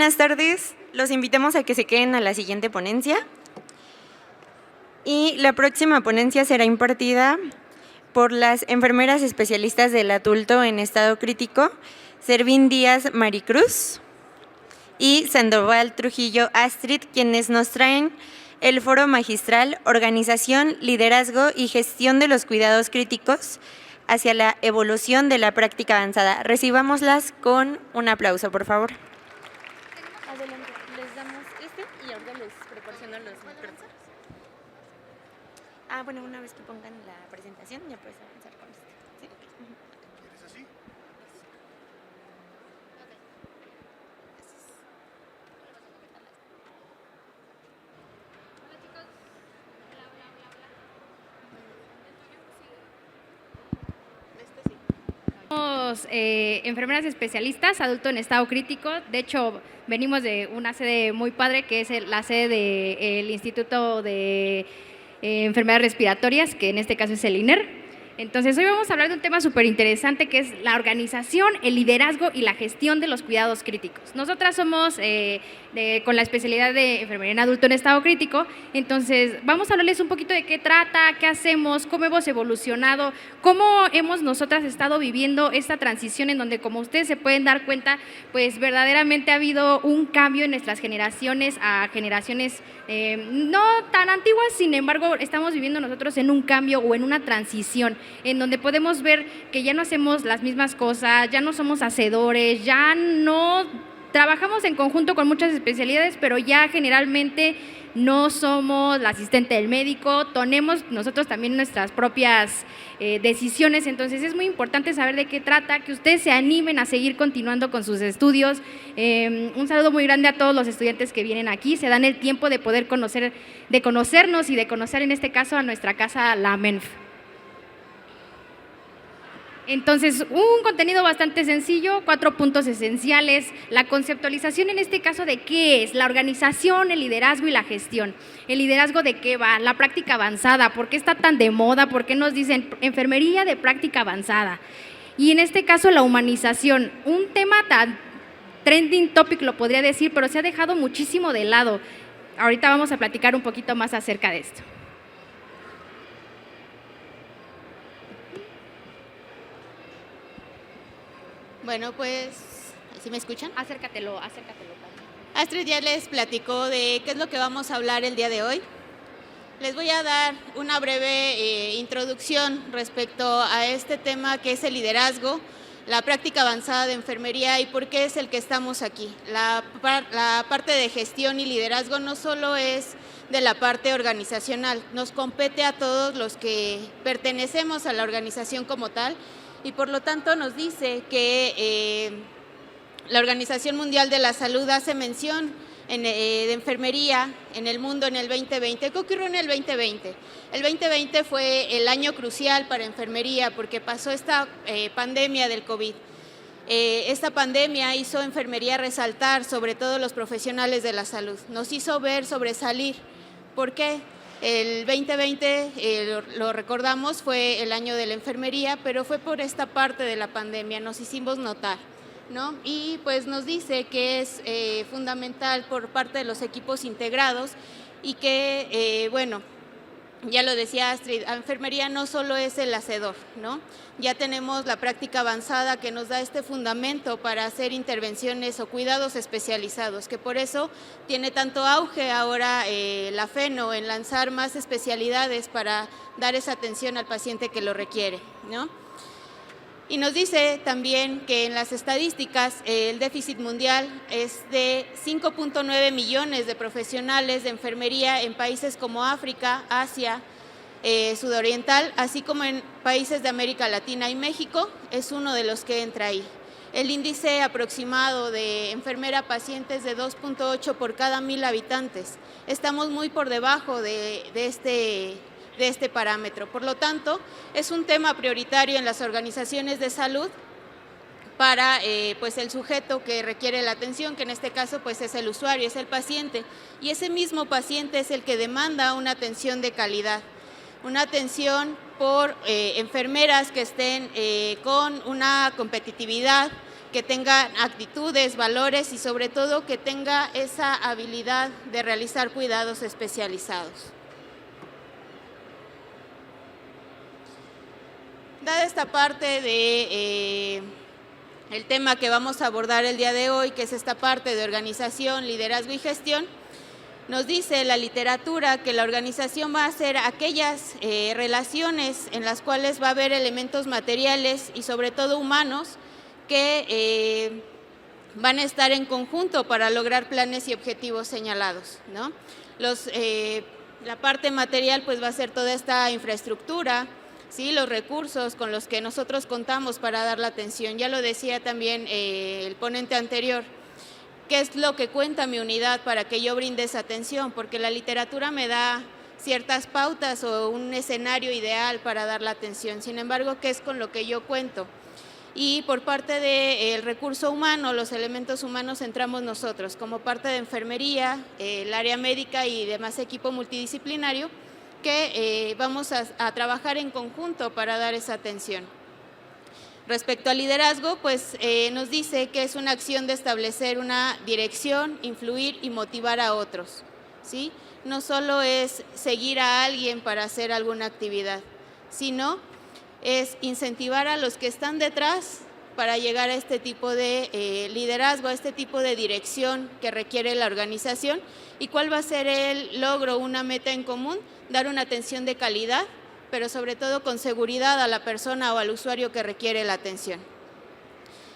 buenas tardes. Los invitamos a que se queden a la siguiente ponencia. Y la próxima ponencia será impartida por las enfermeras especialistas del adulto en estado crítico, Servín Díaz Maricruz y Sandoval Trujillo Astrid, quienes nos traen el foro magistral Organización, Liderazgo y Gestión de los Cuidados Críticos hacia la evolución de la práctica avanzada. Recibámoslas con un aplauso, por favor. Adelante, les damos y ahora les proporciono los micrófonos. Bueno, una vez que pongan la presentación ya puedes avanzar con esto. ¿Sí? ¿Quieres así? Somos enfermeras especialistas, adulto en estado crítico. De hecho, venimos de una sede muy padre que es la sede del Instituto de Enfermedades Respiratorias, que en este caso es el INER. Entonces, hoy vamos a hablar de un tema súper interesante que es la organización, el liderazgo y la gestión de los cuidados críticos. Nosotras somos con la especialidad de enfermería en adulto en estado crítico, entonces vamos a hablarles un poquito de qué trata, qué hacemos, cómo hemos evolucionado, cómo hemos nosotras estado viviendo esta transición en donde, como ustedes se pueden dar cuenta, pues verdaderamente ha habido un cambio en nuestras generaciones a generaciones no tan antiguas, sin embargo, estamos viviendo nosotros en un cambio o en una transición en donde podemos ver que ya no hacemos las mismas cosas, ya no somos hacedores, ya no trabajamos en conjunto con muchas especialidades, pero ya generalmente no somos la asistente del médico, tenemos nosotros también nuestras propias decisiones, entonces es muy importante saber de qué trata, que ustedes se animen a seguir continuando con sus estudios. Un saludo muy grande a todos los estudiantes que vienen aquí, se dan el tiempo de poder conocernos y de conocer en este caso a nuestra casa, la MENF. Entonces, un contenido bastante sencillo, 4 puntos esenciales, la conceptualización en este caso de qué es, la organización, el liderazgo y la gestión. El liderazgo de qué va, la práctica avanzada, por qué está tan de moda, por qué nos dicen enfermería de práctica avanzada. Y en este caso la humanización, un tema tan trending topic lo podría decir, pero se ha dejado muchísimo de lado. Ahorita vamos a platicar un poquito más acerca de esto. Bueno, pues, ¿sí me escuchan? Acércatelo. Astrid ya les platicó de qué es lo que vamos a hablar el día de hoy. Les voy a dar una breve introducción respecto a este tema que es el liderazgo, la práctica avanzada de enfermería y por qué es el que estamos aquí. La parte de gestión y liderazgo no solo es de la parte organizacional, nos compete a todos los que pertenecemos a la organización como tal, y por lo tanto nos dice que la Organización Mundial de la Salud hace mención de enfermería en el mundo en el 2020. ¿Qué ocurrió en el 2020? El 2020 fue el año crucial para enfermería porque pasó esta pandemia del COVID. Esta pandemia hizo a enfermería resaltar sobre todo los profesionales de la salud, nos hizo ver sobresalir. ¿Por qué? El 2020, lo recordamos, fue el año de la enfermería, pero fue por esta parte de la pandemia, nos hicimos notar, ¿no? Y pues nos dice que es fundamental por parte de los equipos integrados y que, bueno, ya lo decía Astrid, la enfermería no solo es el hacedor, ¿no? Ya tenemos la práctica avanzada que nos da este fundamento para hacer intervenciones o cuidados especializados, que por eso tiene tanto auge ahora la FENO en lanzar más especialidades para dar esa atención al paciente que lo requiere, ¿no? Y nos dice también que en las estadísticas el déficit mundial es de 5.9 millones de profesionales de enfermería en países como África, Asia, Sudoriental, así como en países de América Latina, y México es uno de los que entra ahí. El índice aproximado de enfermera paciente es de 2.8 por cada 1,000 habitantes. Estamos muy por debajo de este parámetro. Por lo tanto, es un tema prioritario en las organizaciones de salud para pues el sujeto que requiere la atención, que en este caso pues es el usuario, es el paciente, y ese mismo paciente es el que demanda una atención de calidad, una atención por enfermeras que estén con una competitividad, que tenga actitudes, valores y sobre todo que tenga esa habilidad de realizar cuidados especializados. Dada esta parte de el tema que vamos a abordar el día de hoy, que es esta parte de organización, liderazgo y gestión, nos dice la literatura que la organización va a ser aquellas relaciones en las cuales va a haber elementos materiales y sobre todo humanos que van a estar en conjunto para lograr planes y objetivos señalados, ¿no? La parte material pues va a ser toda esta infraestructura, ¿sí? Los recursos con los que nosotros contamos para dar la atención. Ya lo decía también el ponente anterior, ¿qué es lo que cuenta mi unidad para que yo brinde esa atención? Porque la literatura me da ciertas pautas o un escenario ideal para dar la atención. Sin embargo, ¿qué es con lo que yo cuento? Y por parte del recurso humano, los elementos humanos, entramos nosotros como parte de enfermería, el área médica y demás equipo multidisciplinario que vamos a trabajar en conjunto para dar esa atención. Respecto al liderazgo, pues nos dice que es una acción de establecer una dirección, influir y motivar a otros, ¿sí? No solo es seguir a alguien para hacer alguna actividad, sino es incentivar a los que están detrás para llegar a este tipo de liderazgo, a este tipo de dirección que requiere la organización. ¿Y cuál va a ser el logro, una meta en común? Dar una atención de calidad, pero sobre todo con seguridad a la persona o al usuario que requiere la atención.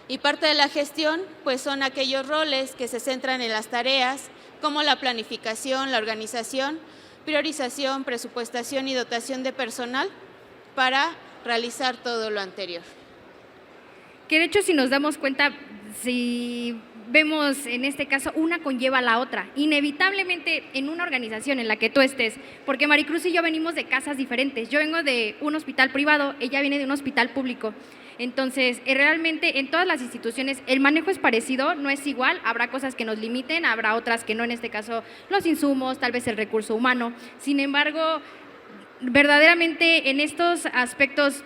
Y parte de la gestión, pues son aquellos roles que se centran en las tareas, como la planificación, la organización, priorización, presupuestación y dotación de personal para realizar todo lo anterior. Que de hecho, si nos damos cuenta, si vemos en este caso, una conlleva a la otra, inevitablemente en una organización en la que tú estés, porque Maricruz y yo venimos de casas diferentes. Yo vengo de un hospital privado, ella viene de un hospital público. Entonces, realmente en todas las instituciones el manejo es parecido, no es igual, habrá cosas que nos limiten, habrá otras que no, en este caso los insumos, tal vez el recurso humano. Sin embargo, verdaderamente en estos aspectos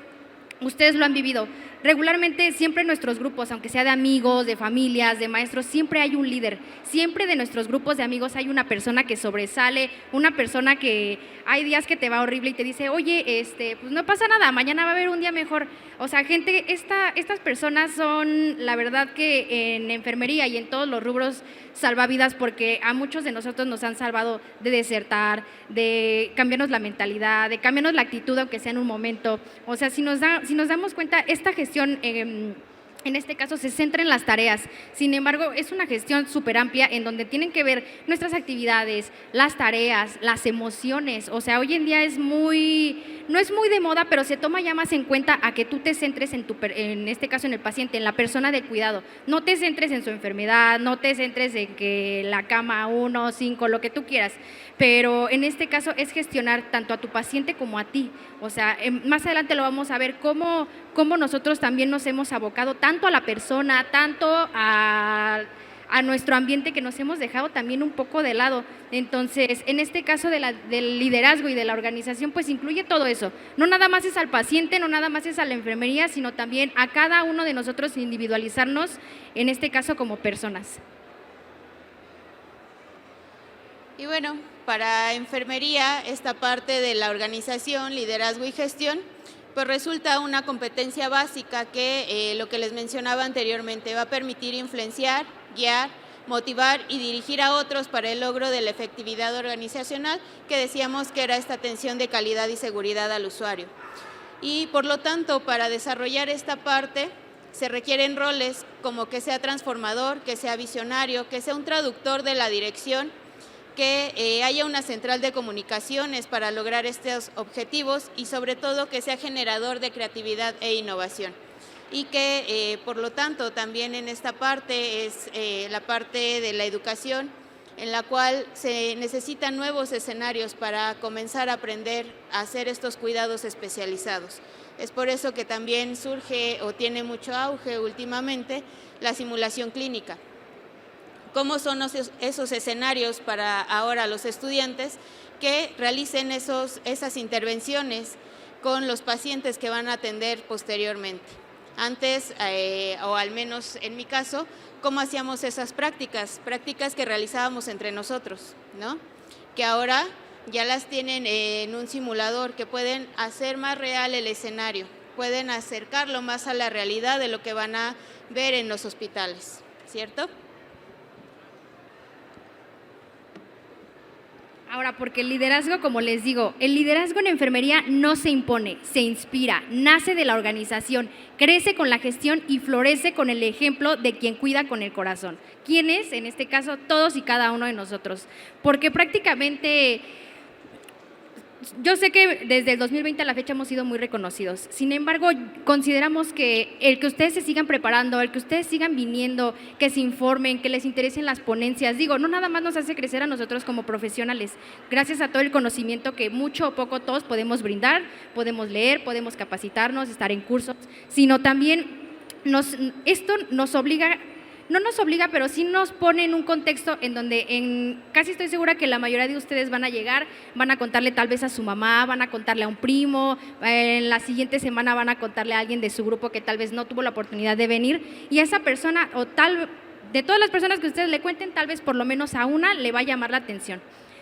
ustedes lo han vivido. Regularmente siempre en nuestros grupos, aunque sea de amigos, de familias, de maestros, siempre hay un líder. Siempre de nuestros grupos de amigos hay una persona que sobresale, una persona que hay días que te va horrible y te dice, oye, pues no pasa nada, mañana va a haber un día mejor. O sea, gente, estas personas son, la verdad que en enfermería y en todos los rubros, salvavidas, porque a muchos de nosotros nos han salvado de desertar, de cambiarnos la mentalidad, de cambiarnos la actitud, aunque sea en un momento. O sea, si nos damos cuenta, esta gestión en este caso se centra en las tareas. Sin embargo, es una gestión súper amplia en donde tienen que ver nuestras actividades, las tareas, las emociones. O sea, hoy en día no es muy de moda, pero se toma ya más en cuenta a que tú te centres en este caso en el paciente, en la persona de cuidado. No te centres en su enfermedad, no te centres en que la cama 1, 5, lo que tú quieras. Pero en este caso es gestionar tanto a tu paciente como a ti. O sea, más adelante lo vamos a ver cómo nosotros también nos hemos abocado tanto a la persona, tanto a nuestro ambiente, que nos hemos dejado también un poco de lado. Entonces, en este caso del liderazgo y de la organización, pues incluye todo eso. No nada más es al paciente, no nada más es a la enfermería, sino también a cada uno de nosotros individualizarnos, en este caso como personas. Y bueno, para enfermería, esta parte de la organización, liderazgo y gestión, pues resulta una competencia básica que, lo que les mencionaba anteriormente, va a permitir influenciar, guiar, motivar y dirigir a otros para el logro de la efectividad organizacional, que decíamos que era esta atención de calidad y seguridad al usuario. Y por lo tanto, para desarrollar esta parte, se requieren roles como que sea transformador, que sea visionario, que sea un traductor de la dirección, que haya una central de comunicaciones para lograr estos objetivos y sobre todo que sea generador de creatividad e innovación. Y que por lo tanto también en esta parte es la parte de la educación, en la cual se necesitan nuevos escenarios para comenzar a aprender a hacer estos cuidados especializados. Es por eso que también surge o tiene mucho auge últimamente la simulación clínica. ¿Cómo son esos escenarios para ahora los estudiantes que realicen esas intervenciones con los pacientes que van a atender posteriormente? Antes, o al menos en mi caso, cómo hacíamos esas prácticas que realizábamos entre nosotros, ¿no? Que ahora ya las tienen en un simulador, que pueden hacer más real el escenario, pueden acercarlo más a la realidad de lo que van a ver en los hospitales, ¿cierto? Ahora, porque el liderazgo, como les digo, el liderazgo en enfermería no se impone, se inspira, nace de la organización, crece con la gestión y florece con el ejemplo de quien cuida con el corazón. ¿Quién es? En este caso, todos y cada uno de nosotros. Porque prácticamente, yo sé que desde el 2020 a la fecha hemos sido muy reconocidos. Sin embargo, consideramos que el que ustedes se sigan preparando, el que ustedes sigan viniendo, que se informen, que les interesen las ponencias, digo, no nada más nos hace crecer a nosotros como profesionales, gracias a todo el conocimiento que mucho o poco todos podemos brindar, podemos leer, podemos capacitarnos, estar en cursos, sino también esto nos obliga. No nos obliga, pero sí nos pone en un contexto en donde casi estoy segura que la mayoría de ustedes van a llegar, van a contarle tal vez a su mamá, van a contarle a un primo, en la siguiente semana van a contarle a alguien de su grupo que tal vez no tuvo la oportunidad de venir, y a esa persona, de todas las personas que ustedes le cuenten, tal vez por lo menos a una le va a llamar la atención.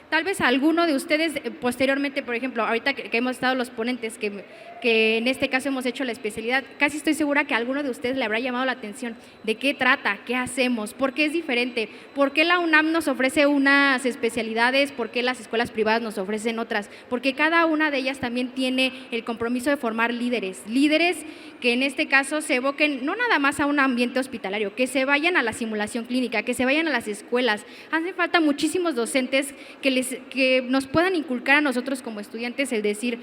Tal vez a alguno de ustedes posteriormente, por ejemplo, ahorita que hemos estado los ponentes, que en este caso hemos hecho la especialidad, casi estoy segura que a alguno de ustedes le habrá llamado la atención de qué trata, qué hacemos, por qué es diferente, por qué la UNAM nos ofrece unas especialidades, por qué las escuelas privadas nos ofrecen otras, porque cada una de ellas también tiene el compromiso de formar líderes que en este caso se evoquen no nada más a un ambiente hospitalario, que se vayan a la simulación clínica, que se vayan a las escuelas. Hace falta muchísimos docentes que nos puedan inculcar a nosotros como estudiantes el decir,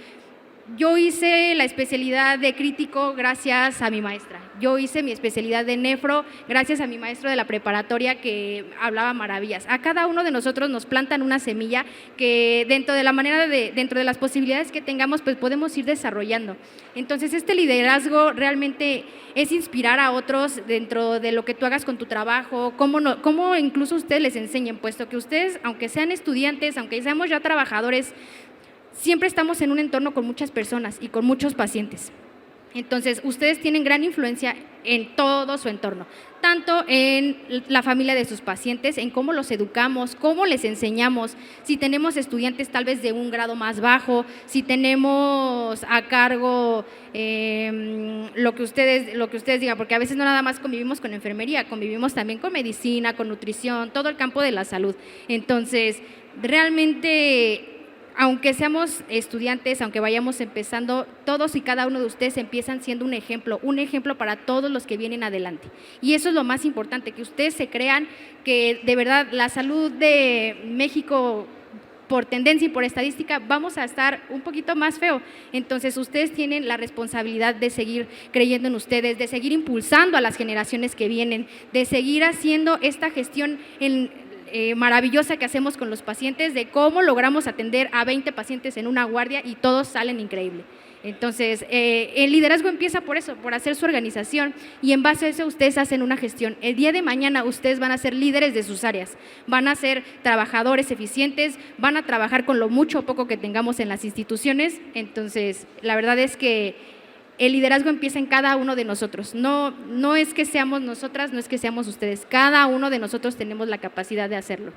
yo hice la especialidad de crítico gracias a mi maestra, yo hice mi especialidad de nefro gracias a mi maestro de la preparatoria que hablaba maravillas. A cada uno de nosotros nos plantan una semilla que dentro de las posibilidades que tengamos, pues podemos ir desarrollando. Entonces, este liderazgo realmente es inspirar a otros dentro de lo que tú hagas con tu trabajo, cómo incluso ustedes les enseñen, puesto que ustedes, aunque sean estudiantes, aunque seamos ya trabajadores, siempre estamos en un entorno con muchas personas y con muchos pacientes. Entonces, ustedes tienen gran influencia en todo su entorno, tanto en la familia de sus pacientes, en cómo los educamos, cómo les enseñamos, si tenemos estudiantes tal vez de un grado más bajo, si tenemos a cargo lo que ustedes digan, porque a veces no nada más convivimos con enfermería, convivimos también con medicina, con nutrición, todo el campo de la salud. Entonces, realmente, aunque seamos estudiantes, aunque vayamos empezando, todos y cada uno de ustedes empiezan siendo un ejemplo para todos los que vienen adelante. Y eso es lo más importante, que ustedes se crean que de verdad la salud de México, por tendencia y por estadística, vamos a estar un poquito más feo. Entonces, ustedes tienen la responsabilidad de seguir creyendo en ustedes, de seguir impulsando a las generaciones que vienen, de seguir haciendo esta gestión maravillosa que hacemos con los pacientes, de cómo logramos atender a 20 pacientes en una guardia y todos salen increíble. Entonces, el liderazgo empieza por eso, por hacer su organización, y en base a eso ustedes hacen una gestión. El día de mañana ustedes van a ser líderes de sus áreas, van a ser trabajadores eficientes, van a trabajar con lo mucho o poco que tengamos en las instituciones. Entonces, la verdad es que el liderazgo empieza en cada uno de nosotros. No es que seamos nosotras, no es que seamos ustedes. Cada uno de nosotros tenemos la capacidad de hacerlo.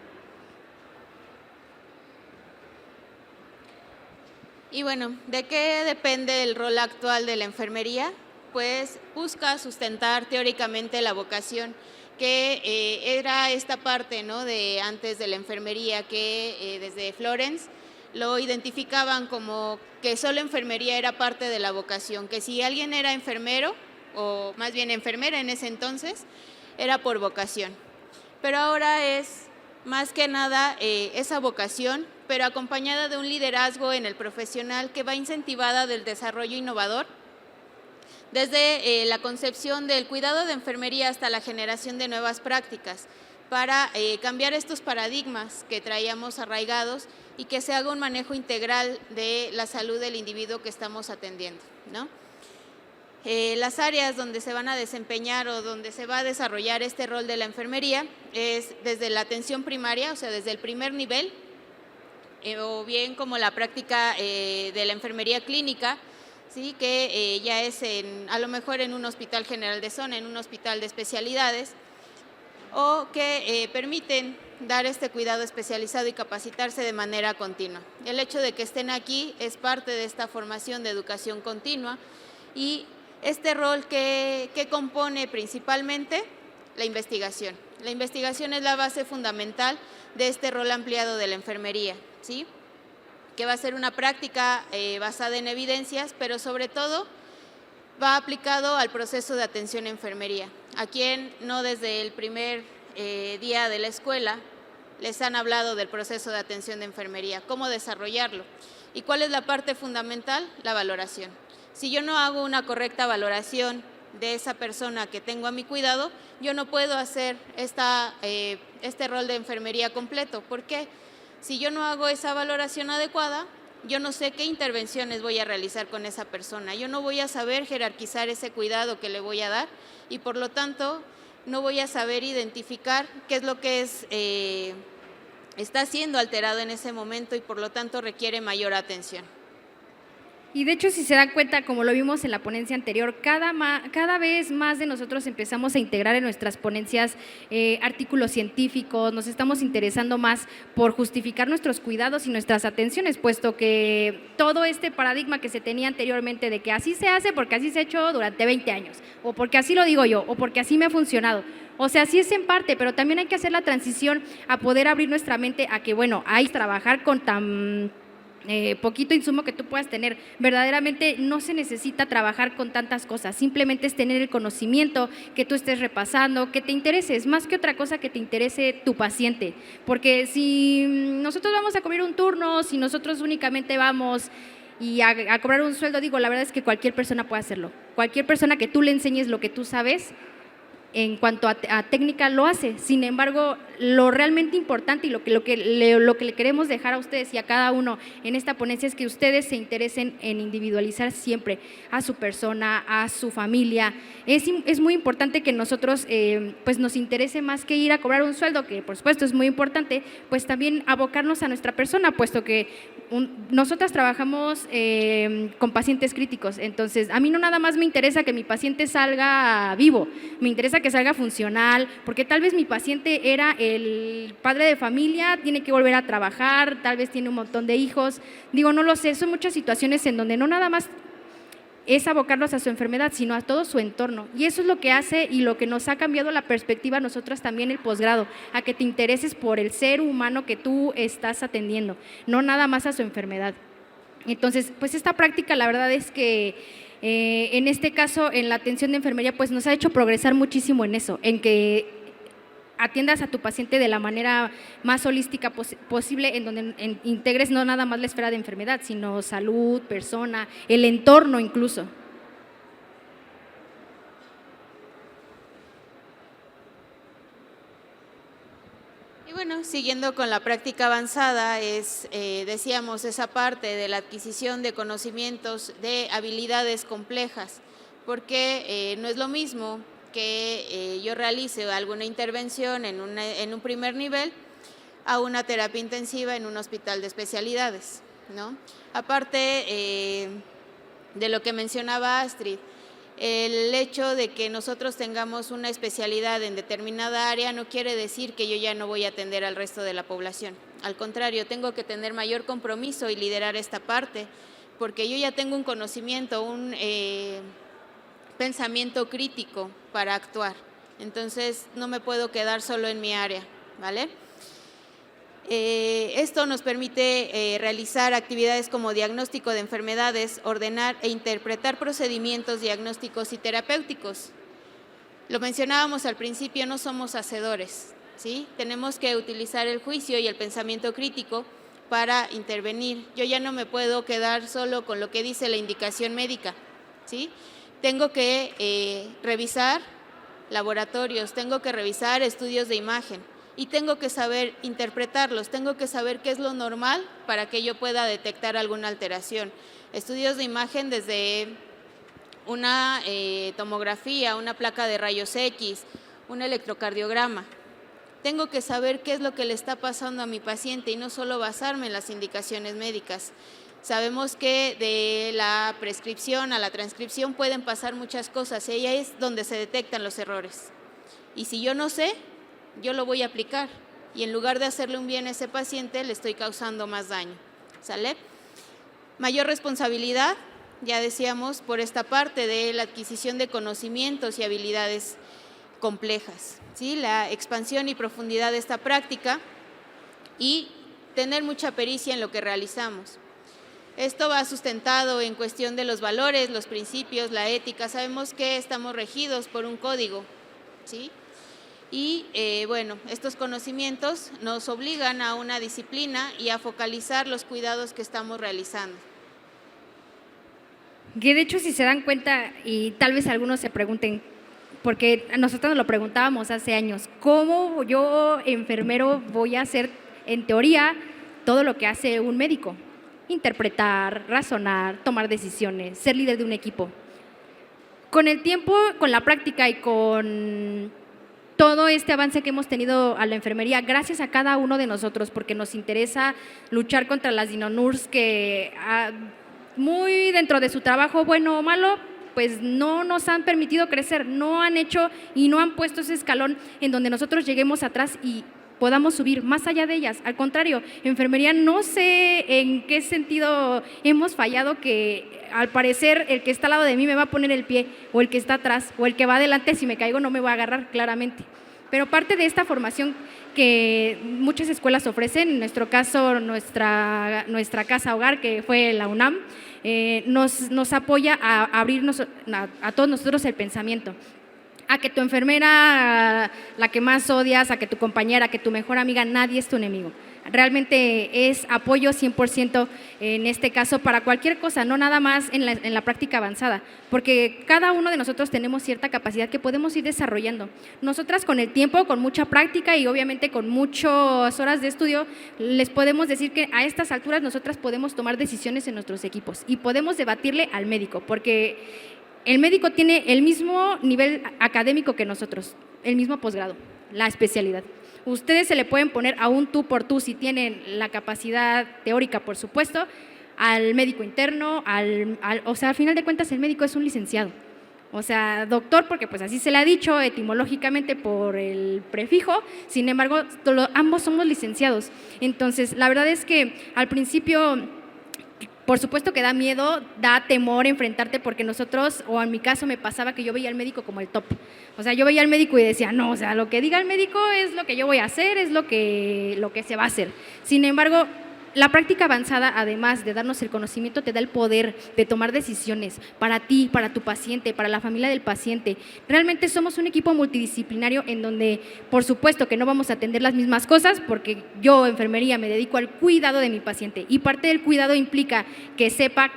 Y bueno, ¿de qué depende el rol actual de la enfermería? Pues busca sustentar teóricamente la vocación, que era esta parte, ¿no?, de antes de la enfermería, que desde Florence lo identificaban como que solo enfermería era parte de la vocación, que si alguien era enfermero, o más bien enfermera en ese entonces, era por vocación. Pero ahora es más que nada esa vocación, pero acompañada de un liderazgo en el profesional que va incentivada del desarrollo innovador, desde la concepción del cuidado de enfermería hasta la generación de nuevas prácticas, para cambiar estos paradigmas que traíamos arraigados y que se haga un manejo integral de la salud del individuo que estamos atendiendo, ¿no? Las áreas donde se van a desempeñar o donde se va a desarrollar este rol de la enfermería es desde la atención primaria, o sea, desde el primer nivel, o bien como la práctica de la enfermería clínica, ¿sí? Que ya es a lo mejor en un hospital general de zona, en un hospital de especialidades, o que permiten dar este cuidado especializado y capacitarse de manera continua. El hecho de que estén aquí es parte de esta formación de educación continua y este rol que compone principalmente la investigación. La investigación es la base fundamental de este rol ampliado de la enfermería, ¿sí? Que va a ser una práctica basada en evidencias, pero sobre todo va aplicado al proceso de atención en enfermería. A quien no desde el primer día de la escuela les han hablado del proceso de atención de enfermería, cómo desarrollarlo. ¿Y cuál es la parte fundamental? La valoración. Si yo no hago una correcta valoración de esa persona que tengo a mi cuidado, yo no puedo hacer este rol de enfermería completo. ¿Por qué? Si yo no hago esa valoración adecuada, yo no sé qué intervenciones voy a realizar con esa persona. Yo no voy a saber jerarquizar ese cuidado que le voy a dar y por lo tanto no voy a saber identificar qué es lo que está siendo alterado en ese momento y por lo tanto requiere mayor atención. Y de hecho, si se dan cuenta, como lo vimos en la ponencia anterior, cada vez más de nosotros empezamos a integrar en nuestras ponencias artículos científicos, nos estamos interesando más por justificar nuestros cuidados y nuestras atenciones, puesto que todo este paradigma que se tenía anteriormente de que así se hace porque así se ha hecho durante 20 años, o porque así lo digo yo, o porque así me ha funcionado. O sea, sí es en parte, pero también hay que hacer la transición a poder abrir nuestra mente a que, bueno, hay que trabajar con tan poquito insumo que tú puedas tener. Verdaderamente no se necesita trabajar con tantas cosas, simplemente es tener el conocimiento, que tú estés repasando, que te interese, es más que otra cosa que te interese tu paciente, porque si nosotros vamos a cubrir un turno, si nosotros únicamente vamos y a cobrar un sueldo, digo, la verdad es que cualquier persona puede hacerlo, cualquier persona que tú le enseñes lo que tú sabes en cuanto a técnica lo hace. Sin embargo, lo realmente importante y lo que le queremos dejar a ustedes y a cada uno en esta ponencia es que ustedes se interesen en individualizar siempre a su persona, a su familia. Es muy importante que nosotros pues nos interese más que ir a cobrar un sueldo, que por supuesto es muy importante, pues también abocarnos a nuestra persona, puesto que nosotras trabajamos con pacientes críticos. Entonces, a mí no nada más me interesa que mi paciente salga vivo, me interesa que salga funcional, porque tal vez mi paciente era el padre de familia, tiene que volver a trabajar, tal vez tiene un montón de hijos. Digo, no lo sé, son muchas situaciones en donde no nada más es abocarlos a su enfermedad, sino a todo su entorno. Y eso es lo que hace y lo que nos ha cambiado la perspectiva a nosotras también el posgrado, a que te intereses por el ser humano que tú estás atendiendo, no nada más a su enfermedad. Entonces, pues esta práctica la verdad es que en este caso, en la atención de enfermería, pues nos ha hecho progresar muchísimo en eso, en que atiendas a tu paciente de la manera más holística posible, en donde integres no nada más la esfera de enfermedad, sino salud, persona, el entorno incluso. Y bueno, siguiendo con la práctica avanzada, decíamos, esa parte de la adquisición de conocimientos, de habilidades complejas, porque no es lo mismo que yo realice alguna intervención en un primer nivel a una terapia intensiva en un hospital de especialidades, ¿no? Aparte de lo que mencionaba Astrid, el hecho de que nosotros tengamos una especialidad en determinada área no quiere decir que yo ya no voy a atender al resto de la población. Al contrario, tengo que tener mayor compromiso y liderar esta parte, porque yo ya tengo un conocimiento, un pensamiento crítico para actuar. Entonces, no me puedo quedar solo en mi área, ¿vale? Esto nos permite realizar actividades como diagnóstico de enfermedades, ordenar e interpretar procedimientos diagnósticos y terapéuticos. Lo mencionábamos al principio, no somos hacedores, ¿sí? Tenemos que utilizar el juicio y el pensamiento crítico para intervenir. Yo ya no me puedo quedar solo con lo que dice la indicación médica, ¿sí? Tengo que revisar laboratorios, tengo que revisar estudios de imagen y tengo que saber interpretarlos, tengo que saber qué es lo normal para que yo pueda detectar alguna alteración. Estudios de imagen desde una tomografía, una placa de rayos X, un electrocardiograma. Tengo que saber qué es lo que le está pasando a mi paciente y no solo basarme en las indicaciones médicas. Sabemos que de la prescripción a la transcripción pueden pasar muchas cosas y ahí es donde se detectan los errores. Y si yo no sé, yo lo voy a aplicar y en lugar de hacerle un bien a ese paciente, le estoy causando más daño. ¿Sale? Mayor responsabilidad, ya decíamos, por esta parte de la adquisición de conocimientos y habilidades complejas, ¿sí? La expansión y profundidad de esta práctica y tener mucha pericia en lo que realizamos. Esto va sustentado en cuestión de los valores, los principios, la ética. Sabemos que estamos regidos por un código, ¿sí? Y bueno, estos conocimientos nos obligan a una disciplina y a focalizar los cuidados que estamos realizando. Que de hecho, si se dan cuenta, y tal vez algunos se pregunten, porque nosotros nos lo preguntábamos hace años, ¿cómo yo, enfermero, voy a hacer, en teoría, todo lo que hace un médico? Interpretar, razonar, tomar decisiones, ser líder de un equipo. Con el tiempo, con la práctica y con todo este avance que hemos tenido a la enfermería, gracias a cada uno de nosotros, porque nos interesa luchar contra las dinonurs que muy dentro de su trabajo, bueno o malo, pues no nos han permitido crecer, no han hecho y no han puesto ese escalón en donde nosotros lleguemos atrás y podamos subir más allá de ellas. Al contrario, enfermería, no sé en qué sentido hemos fallado, que al parecer el que está al lado de mí me va a poner el pie, o el que está atrás, o el que va adelante, si me caigo no me va a agarrar, claramente. Pero parte de esta formación que muchas escuelas ofrecen, en nuestro caso nuestra casa hogar, que fue la UNAM, nos apoya a abrirnos a todos nosotros el pensamiento. A que tu enfermera, la que más odias, a que tu compañera, que tu mejor amiga, nadie es tu enemigo. Realmente es apoyo 100% en este caso para cualquier cosa, no nada más en la práctica avanzada, porque cada uno de nosotros tenemos cierta capacidad que podemos ir desarrollando. Nosotras con el tiempo, con mucha práctica y obviamente con muchas horas de estudio, les podemos decir que a estas alturas nosotras podemos tomar decisiones en nuestros equipos y podemos debatirle al médico, porque el médico tiene el mismo nivel académico que nosotros, el mismo posgrado, la especialidad. Ustedes se le pueden poner a un tú por tú si tienen la capacidad teórica, por supuesto, al médico interno, o sea, al final de cuentas el médico es un licenciado. O sea, doctor, porque pues así se le ha dicho etimológicamente por el prefijo, sin embargo, ambos somos licenciados. Entonces, la verdad es que al principio, por supuesto que da miedo, da temor enfrentarte, porque nosotros, o en mi caso me pasaba que yo veía al médico como el top. O sea, yo veía al médico y decía, no, o sea, lo que diga el médico es lo que yo voy a hacer, es lo que se va a hacer. Sin embargo, la práctica avanzada, además de darnos el conocimiento, te da el poder de tomar decisiones para ti, para tu paciente, para la familia del paciente. Realmente somos un equipo multidisciplinario en donde, por supuesto, que no vamos a atender las mismas cosas, porque yo, enfermería, me dedico al cuidado de mi paciente y parte del cuidado implica que sepa,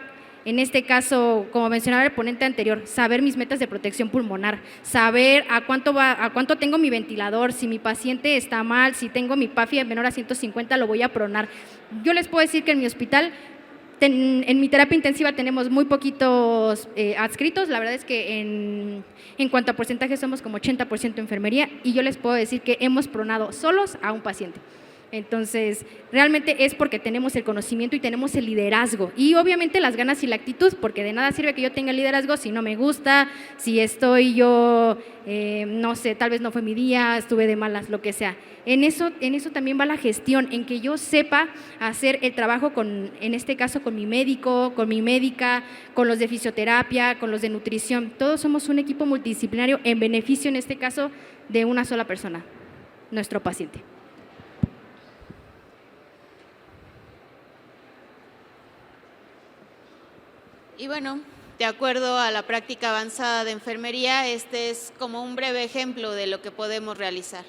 en este caso, como mencionaba el ponente anterior, saber mis metas de protección pulmonar, saber a cuánto tengo mi ventilador, si mi paciente está mal, si tengo mi PAFI menor a 150, lo voy a pronar. Yo les puedo decir que en mi hospital, en mi terapia intensiva tenemos muy poquitos adscritos, la verdad es que en cuanto a porcentaje somos como 80% enfermería, y yo les puedo decir que hemos pronado solos a un paciente. Entonces, realmente es porque tenemos el conocimiento y tenemos el liderazgo y obviamente las ganas y la actitud, porque de nada sirve que yo tenga el liderazgo si no me gusta, si estoy yo, no sé, tal vez no fue mi día, estuve de malas, lo que sea. En eso también va la gestión, en que yo sepa hacer el trabajo en este caso con mi médico, con mi médica, con los de fisioterapia, con los de nutrición. Todos somos un equipo multidisciplinario en beneficio, en este caso, de una sola persona, nuestro paciente. Y bueno, de acuerdo a la práctica avanzada de enfermería, este es como un breve ejemplo de lo que podemos realizar.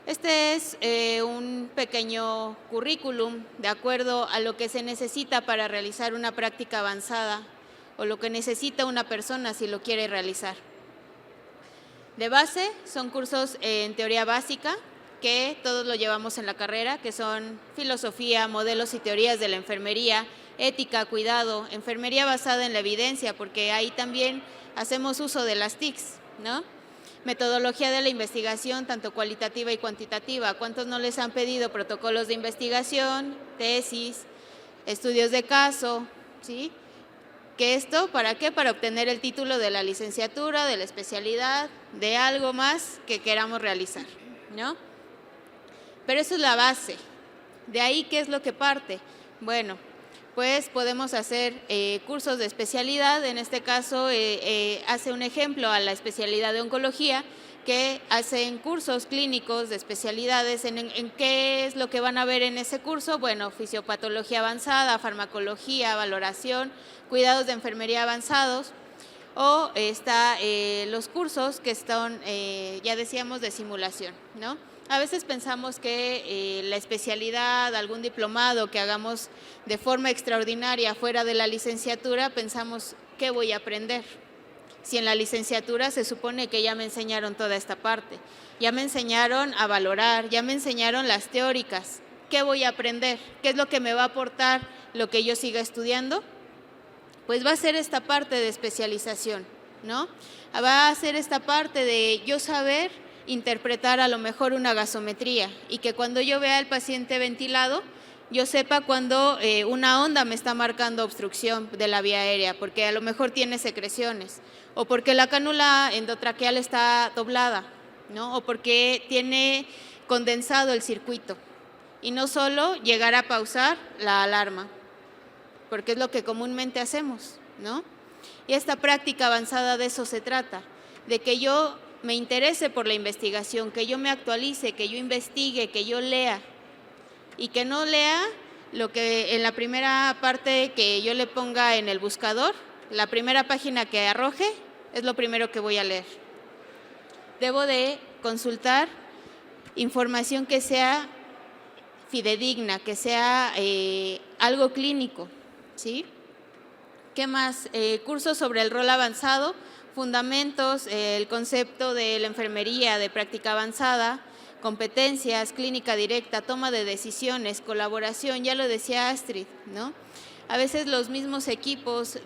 Este es un pequeño currículum de acuerdo a lo que se necesita para realizar una práctica avanzada o lo que necesita una persona si lo quiere realizar. De base son cursos en teoría básica, que todos lo llevamos en la carrera, que son filosofía, modelos y teorías de la enfermería, ética, cuidado, enfermería basada en la evidencia, porque ahí también hacemos uso de las TICs, ¿no? Metodología de la investigación, tanto cualitativa y cuantitativa. ¿Cuántos no les han pedido protocolos de investigación, tesis, estudios de caso, ¿sí? ¿Que esto para qué? Para obtener el título de la licenciatura, de la especialidad, de algo más que queramos realizar, ¿no? Pero eso es la base. De ahí, ¿qué es lo que parte? Bueno, pues podemos hacer cursos de especialidad. En este caso, hace un ejemplo a la especialidad de oncología, que hacen cursos clínicos de especialidades. ¿En qué es lo que van a ver en ese curso? Bueno, fisiopatología avanzada, farmacología, valoración, cuidados de enfermería avanzados, o los cursos que están, ya decíamos, de simulación, ¿no? A veces pensamos que la especialidad, algún diplomado que hagamos de forma extraordinaria fuera de la licenciatura, pensamos, ¿qué voy a aprender? Si en la licenciatura se supone que ya me enseñaron toda esta parte, ya me enseñaron a valorar, ya me enseñaron las teóricas, ¿qué voy a aprender? ¿Qué es lo que me va a aportar lo que yo siga estudiando? Pues va a ser esta parte de especialización, ¿no? Va a ser esta parte de yo saber interpretar a lo mejor una gasometría y que cuando yo vea al paciente ventilado, yo sepa cuando una onda me está marcando obstrucción de la vía aérea, porque a lo mejor tiene secreciones, o porque la cánula endotraqueal está doblada, ¿no? O porque tiene condensado el circuito. Y no solo llegar a pausar la alarma, porque es lo que comúnmente hacemos, ¿no? Y esta práctica avanzada de eso se trata, de que yo me interese por la investigación, que yo me actualice, que yo investigue, que yo lea, y que no lea lo que en la primera parte que yo le ponga en el buscador, la primera página que arroje es lo primero que voy a leer. Debo de consultar información que sea fidedigna, que sea algo clínico, ¿sí? ¿Qué más? Cursos sobre el rol avanzado, fundamentos, el concepto de la enfermería de práctica avanzada, competencias, clínica directa, toma de decisiones, colaboración, ya lo decía Astrid, ¿no? A veces los mismos equipos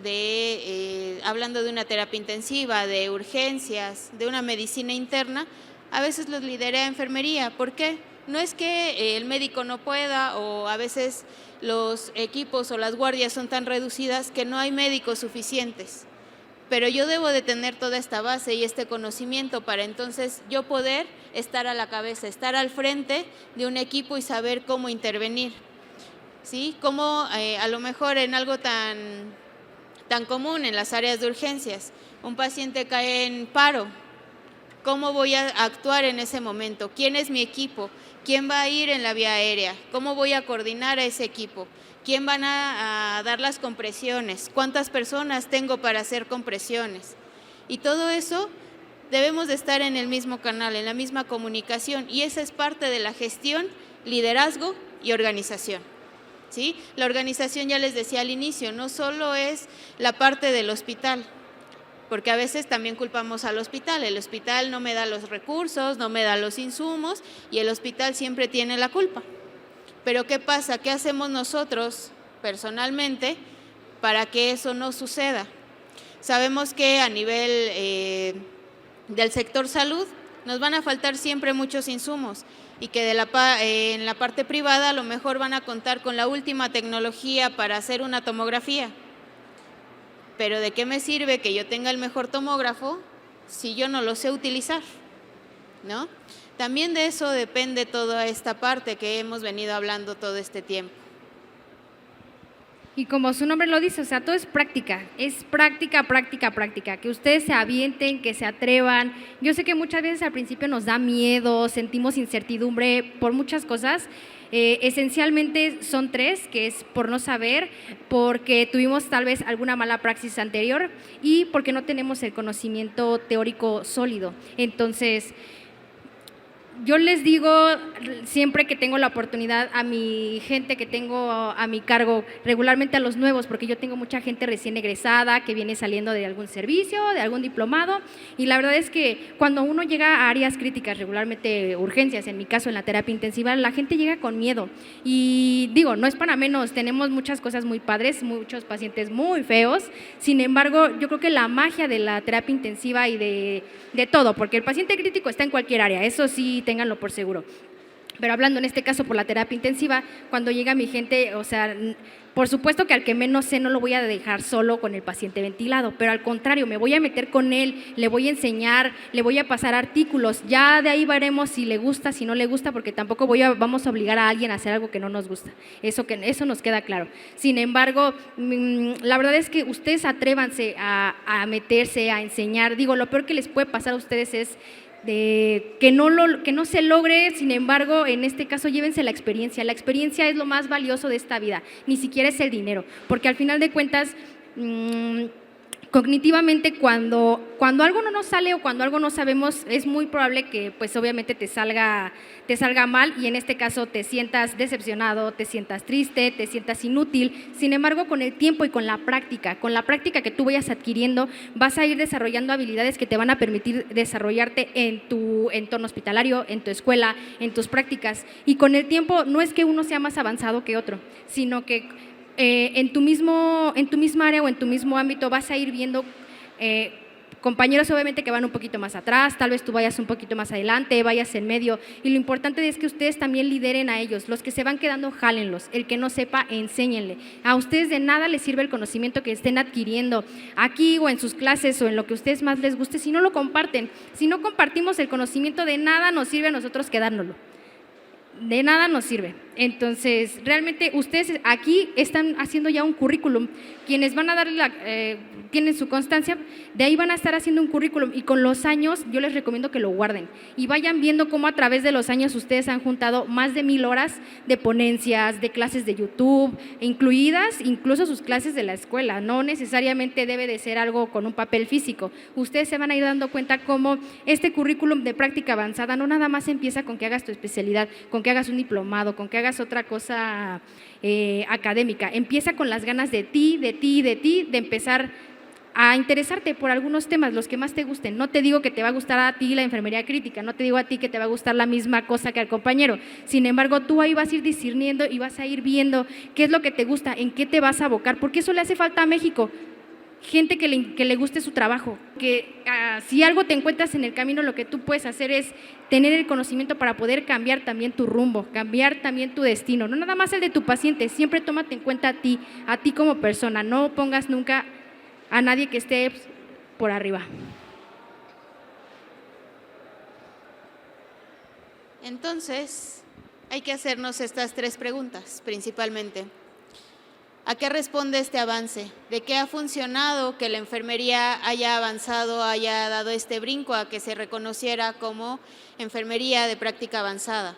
hablando de una terapia intensiva, de urgencias, de una medicina interna, a veces los lidera enfermería. ¿Por qué? No es que el médico no pueda, o a veces los equipos o las guardias son tan reducidas que no hay médicos suficientes. Pero yo debo de tener toda esta base y este conocimiento para entonces yo poder estar a la cabeza, estar al frente de un equipo y saber cómo intervenir, ¿sí? Cómo a lo mejor en algo tan común en las áreas de urgencias, un paciente cae en paro, ¿cómo voy a actuar en ese momento? ¿Quién es mi equipo? ¿Quién va a ir en la vía aérea? ¿Cómo voy a coordinar a ese equipo? ¿Quién van a dar las compresiones? ¿Cuántas personas tengo para hacer compresiones? Y todo eso debemos de estar en el mismo canal, en la misma comunicación, y esa es parte de la gestión, liderazgo y organización, ¿sí? La organización, ya les decía al inicio, no solo es la parte del hospital, porque a veces también culpamos al hospital. El hospital no me da los recursos, no me da los insumos, y el hospital siempre tiene la culpa. Pero ¿qué pasa? ¿Qué hacemos nosotros personalmente para que eso no suceda? Sabemos que a nivel del sector salud nos van a faltar siempre muchos insumos, y que en la parte privada a lo mejor van a contar con la última tecnología para hacer una tomografía. Pero ¿de qué me sirve que yo tenga el mejor tomógrafo si yo no lo sé utilizar? ¿No? También de eso depende toda esta parte que hemos venido hablando todo este tiempo. Y como su nombre lo dice, o sea, todo es práctica, que ustedes se avienten, que se atrevan. Yo sé que muchas veces al principio nos da miedo, sentimos incertidumbre por muchas cosas. Esencialmente son tres, que es por no saber, porque tuvimos tal vez alguna mala praxis anterior y porque no tenemos el conocimiento teórico sólido. Entonces, yo les digo siempre que tengo la oportunidad a mi gente que tengo a mi cargo, regularmente a los nuevos, porque yo tengo mucha gente recién egresada que viene saliendo de algún servicio, de algún diplomado, y la verdad es que cuando uno llega a áreas críticas, regularmente urgencias, en mi caso en la terapia intensiva, la gente llega con miedo. Y digo, no es para menos, tenemos muchas cosas muy padres, muchos pacientes muy feos, sin embargo, yo creo que la magia de la terapia intensiva y de todo, porque el paciente crítico está en cualquier área, eso sí, ténganlo por seguro. Pero hablando en este caso por la terapia intensiva, cuando llega mi gente, o sea, por supuesto que al que menos sé no lo voy a dejar solo con el paciente ventilado, pero al contrario, me voy a meter con él, le voy a enseñar, le voy a pasar artículos, ya de ahí veremos si le gusta, si no le gusta, porque tampoco vamos a obligar a alguien a hacer algo que no nos gusta, eso nos queda claro. Sin embargo, la verdad es que ustedes atrévanse a meterse, a enseñar. Digo, lo peor que les puede pasar a ustedes es que no se logre. Sin embargo, en este caso llévense la experiencia es lo más valioso de esta vida, ni siquiera es el dinero, porque al final de cuentas cognitivamente cuando algo no nos sale o cuando algo no sabemos, es muy probable que pues obviamente te salga mal, y en este caso te sientas decepcionado, te sientas triste, te sientas inútil. Sin embargo, con el tiempo y con la práctica que tú vayas adquiriendo, vas a ir desarrollando habilidades que te van a permitir desarrollarte en tu entorno hospitalario, en tu escuela, en tus prácticas, y con el tiempo no es que uno sea más avanzado que otro, sino que en tu misma área o en tu mismo ámbito vas a ir viendo compañeros obviamente que van un poquito más atrás, tal vez tú vayas un poquito más adelante, vayas en medio, y lo importante es que ustedes también lideren a ellos. Los que se van quedando, jálenlos, el que no sepa, enséñenle. A ustedes de nada les sirve el conocimiento que estén adquiriendo aquí o en sus clases o en lo que a ustedes más les guste si no lo comparten. Si no compartimos el conocimiento, de nada nos sirve a nosotros quedárnoslo. De nada nos sirve. Entonces, realmente ustedes aquí están haciendo ya un currículum. Quienes van a dar tienen su constancia, de ahí van a estar haciendo un currículum, y con los años yo les recomiendo que lo guarden y vayan viendo cómo a través de los años ustedes han juntado más de 1000 horas de ponencias, de clases de YouTube, incluidas incluso sus clases de la escuela. No necesariamente debe de ser algo con un papel físico. Ustedes se van a ir dando cuenta cómo este currículum de práctica avanzada no nada más empieza con que hagas tu especialidad, con que hagas un diplomado, con que hagas otra cosa académica. Empieza con las ganas de empezar a interesarte por algunos temas, los que más te gusten. No te digo que te va a gustar a ti la enfermería crítica, no te digo a ti que te va a gustar la misma cosa que al compañero. Sin embargo, tú ahí vas a ir discerniendo y vas a ir viendo qué es lo que te gusta, en qué te vas a abocar, porque eso le hace falta a México. Gente que le guste su trabajo, que si algo te encuentras en el camino, lo que tú puedes hacer es tener el conocimiento para poder cambiar también tu rumbo, cambiar también tu destino, no nada más el de tu paciente. Siempre tómate en cuenta a ti como persona, no pongas nunca a nadie que esté por arriba. Entonces, hay que hacernos estas 3 preguntas principalmente. ¿A qué responde este avance? ¿De qué ha funcionado que la enfermería haya avanzado, haya dado este brinco a que se reconociera como enfermería de práctica avanzada?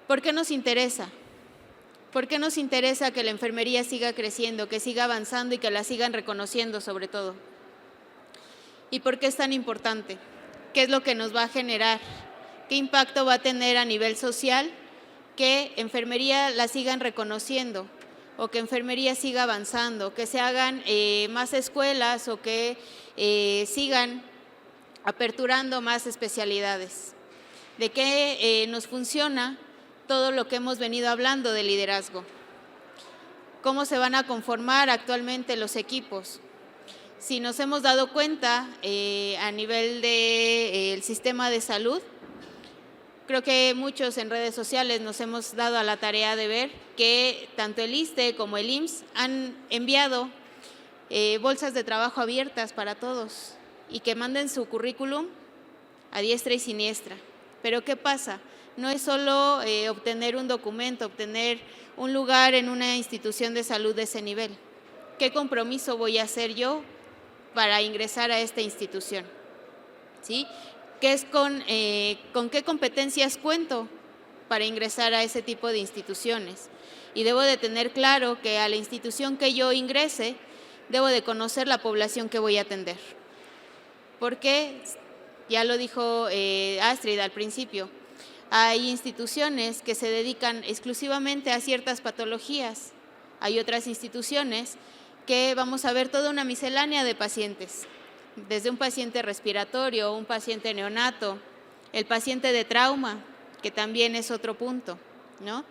¿Por qué nos interesa? ¿Por qué nos interesa que la enfermería siga creciendo, que siga avanzando y que la sigan reconociendo sobre todo? ¿Y por qué es tan importante? ¿Qué es lo que nos va a generar? ¿Qué impacto va a tener a nivel social que enfermería la sigan reconociendo? O que enfermería siga avanzando, que se hagan más escuelas o que sigan aperturando más especialidades. ¿De qué nos funciona todo lo que hemos venido hablando de liderazgo? ¿Cómo se van a conformar actualmente los equipos? Si nos hemos dado cuenta a nivel del sistema de salud, creo que muchos en redes sociales nos hemos dado a la tarea de ver que tanto el ISSSTE como el IMSS han enviado bolsas de trabajo abiertas para todos y que manden su currículum a diestra y siniestra. Pero ¿qué pasa? No es solo obtener un documento, obtener un lugar en una institución de salud de ese nivel. ¿Qué compromiso voy a hacer yo para ingresar a esta institución? ¿Sí? ¿Qué es con qué competencias cuento para ingresar a ese tipo de instituciones? Y debo de tener claro que a la institución que yo ingrese, debo de conocer la población que voy a atender. Porque, ya lo dijo Astrid al principio, hay instituciones que se dedican exclusivamente a ciertas patologías. Hay otras instituciones que vamos a ver toda una miscelánea de pacientes, desde un paciente respiratorio, un paciente neonato, el paciente de trauma, que también es otro punto, ¿no?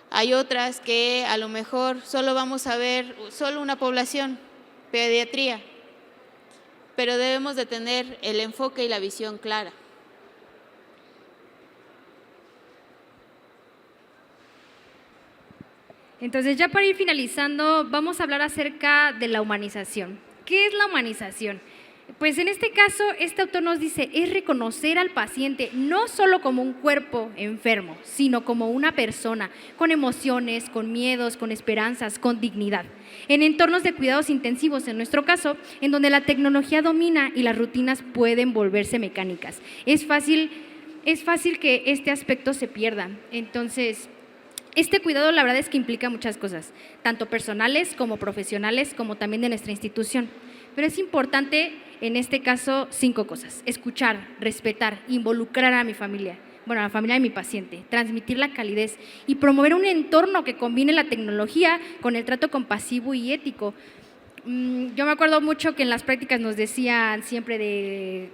Hay otras que a lo mejor solo vamos a ver solo una población, pediatría, pero debemos de tener el enfoque y la visión clara. Entonces, ya para ir finalizando, vamos a hablar acerca de la humanización. ¿Qué es la humanización? Pues en este caso, este autor nos dice, es reconocer al paciente no solo como un cuerpo enfermo, sino como una persona con emociones, con miedos, con esperanzas, con dignidad. En entornos de cuidados intensivos, en nuestro caso, en donde la tecnología domina y las rutinas pueden volverse mecánicas. Es fácil que este aspecto se pierda. Entonces, este cuidado la verdad es que implica muchas cosas, tanto personales como profesionales, como también de nuestra institución. Pero es importante, en este caso, 5 cosas: escuchar, respetar, involucrar a mi familia, a la familia de mi paciente, transmitir la calidez y promover un entorno que combine la tecnología con el trato compasivo y ético. Yo me acuerdo mucho que en las prácticas nos decían siempre